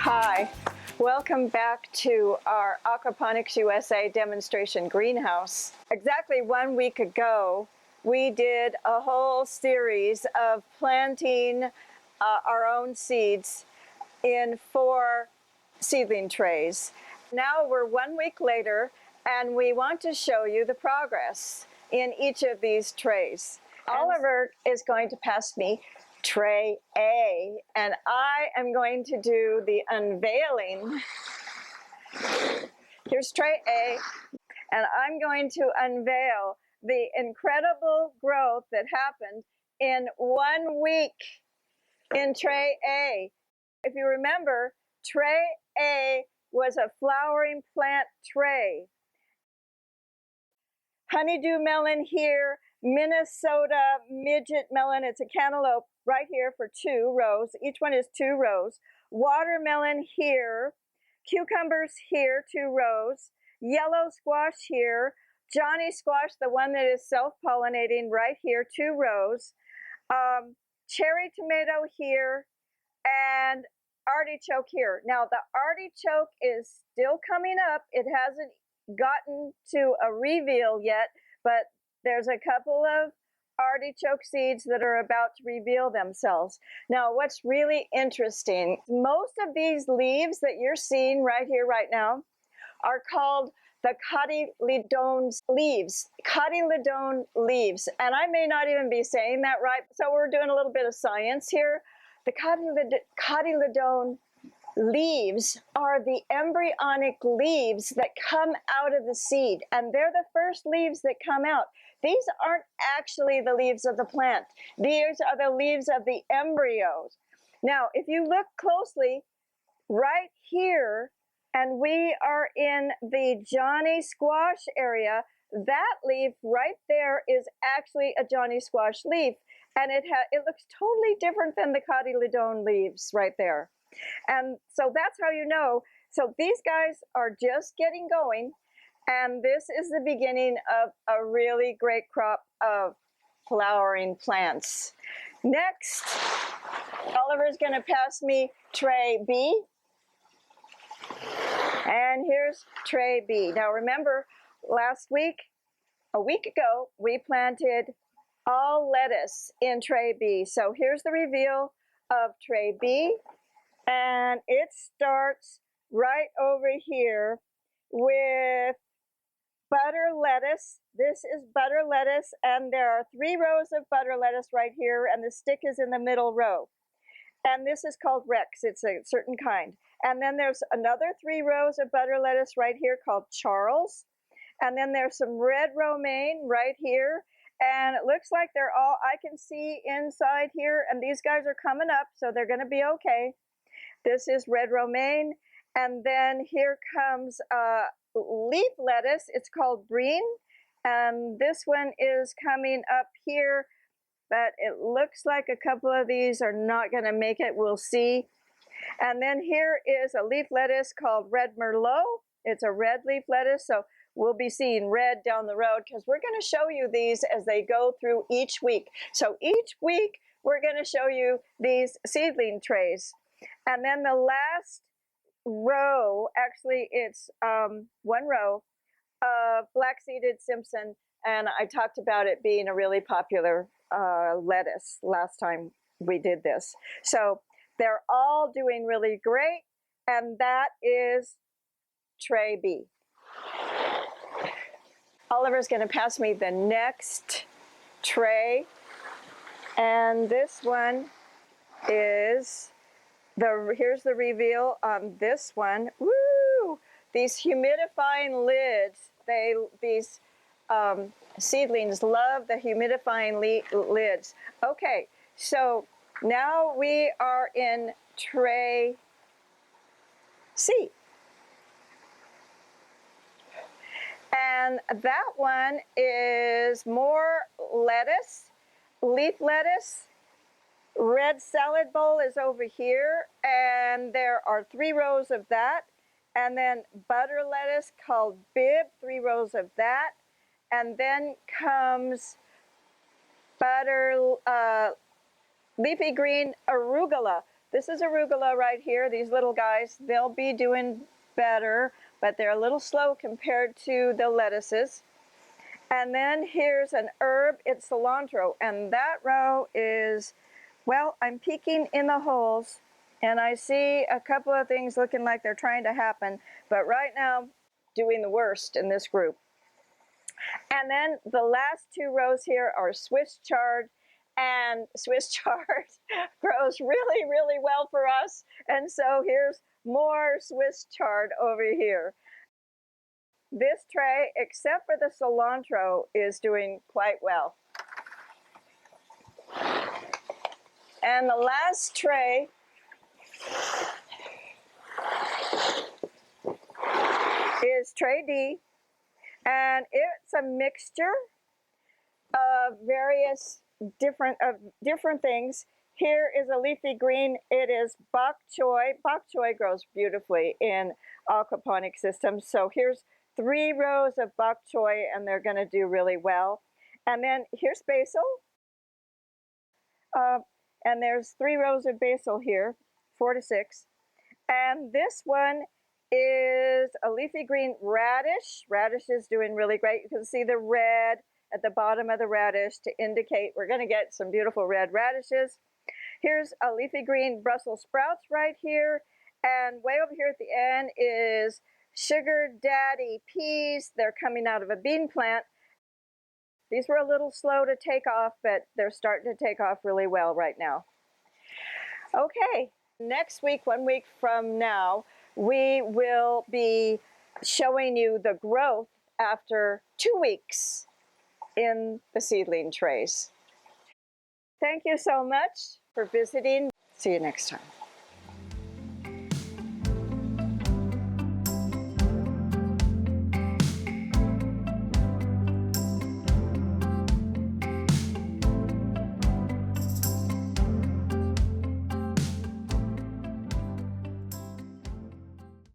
Hi, welcome back to our Aquaponics USA demonstration greenhouse. Exactly 1 week ago, we did a whole series of planting our own seeds in 4 seedling trays. Now we're 1 week later, and we want to show you the progress in each of these trays. Oliver is going to pass me tray A, and I am going to do the unveiling. Here's tray A, and I'm going to unveil the incredible growth that happened in 1 week in tray A. If you remember, tray A was a flowering plant tray. Honeydew melon here, Minnesota midget melon, it's a cantaloupe right here for 2 rows. Each one is 2 rows. Watermelon here, cucumbers here, 2 rows. Yellow squash here, Johnny squash, the one that is self-pollinating right here, 2 rows. Cherry tomato here, and artichoke here. Now the artichoke is still coming up. It hasn't gotten to a reveal yet, but there's a couple of artichoke seeds that are about to reveal themselves. Now what's really interesting, most of these leaves that you're seeing right here right now are called the Cotyledon leaves. Cotyledon leaves. And I may not even be saying that right, so we're doing a little bit of science here. The Cotyledon leaves are the embryonic leaves that come out of the seed, and they're the first leaves that come out. These aren't actually the leaves of the plant. These are the leaves of the embryos. Now, if you look closely right here, and we are in the Johnny squash area, that leaf right there is actually a Johnny squash leaf, and it looks totally different than the Cotyledon leaves right there. And so that's how you know. So these guys are just getting going, and this is the beginning of a really great crop of flowering plants. Next, Oliver's going to pass me tray B. And here's tray B. Now remember, a week ago, we planted all lettuce in tray B. So here's the reveal of tray B. And it starts right over here with butter lettuce. This is butter lettuce, and there are 3 rows of butter lettuce right here, and the stick is in the middle row. And this is called Rex. It's a certain kind. And then there's another 3 rows of butter lettuce right here called Charles. And then there's some red romaine right here. And it looks like they're all, I can see inside here, and these guys are coming up, so they're going to be okay. This is red romaine, and then here comes leaf lettuce. It's called Breen, and this one is coming up here, but it looks like a couple of these are not going to make it. We'll see. And then here is a leaf lettuce called Red Merlot. It's a red leaf lettuce, so we'll be seeing red down the road because we're going to show you these as they go through each week. So each week we're going to show you these seedling trays. And then the last row, actually it's 1 row of black-seeded Simpson, and I talked about it being a really popular lettuce last time we did this. So they're all doing really great, and that is tray B. Oliver's going to pass me the next tray, and this one is here's the reveal on this one. Woo! These humidifying lids, these seedlings love the humidifying lids. Okay, so now we are in tray C. And that one is more lettuce, leaf lettuce. Red salad bowl is over here, and there are 3 rows of that. And then butter lettuce called Bib, 3 rows of that. And then comes butter leafy green arugula, This is arugula right here. These little guys, they'll be doing better, but they're a little slow compared to the lettuces. And then here's an herb, it's cilantro, and that row is, well, I'm peeking in the holes, and I see a couple of things looking like they're trying to happen, but right now, doing the worst in this group. And then the last two rows here are Swiss chard, and Swiss chard grows really, really well for us, and so here's more Swiss chard over here. This tray, except for the cilantro, is doing quite well. And the last tray is tray D, and it's a mixture of various different things. Here is a leafy green. It is bok choy. Bok choy grows beautifully in aquaponic systems. So here's 3 rows of bok choy, and they're going to do really well. And then here's basil. And there's 3 rows of basil here, 4 to 6. And this one is a leafy green radish. Radish is doing really great. You can see the red at the bottom of the radish to indicate we're going to get some beautiful red radishes. Here's a leafy green Brussels sprouts right here. And way over here at the end is sugar daddy peas. They're coming out of a bean plant. These were a little slow to take off, but they're starting to take off really well right now. Okay, next week, 1 week from now, we will be showing you the growth after 2 weeks in the seedling trays. Thank you so much for visiting. See you next time.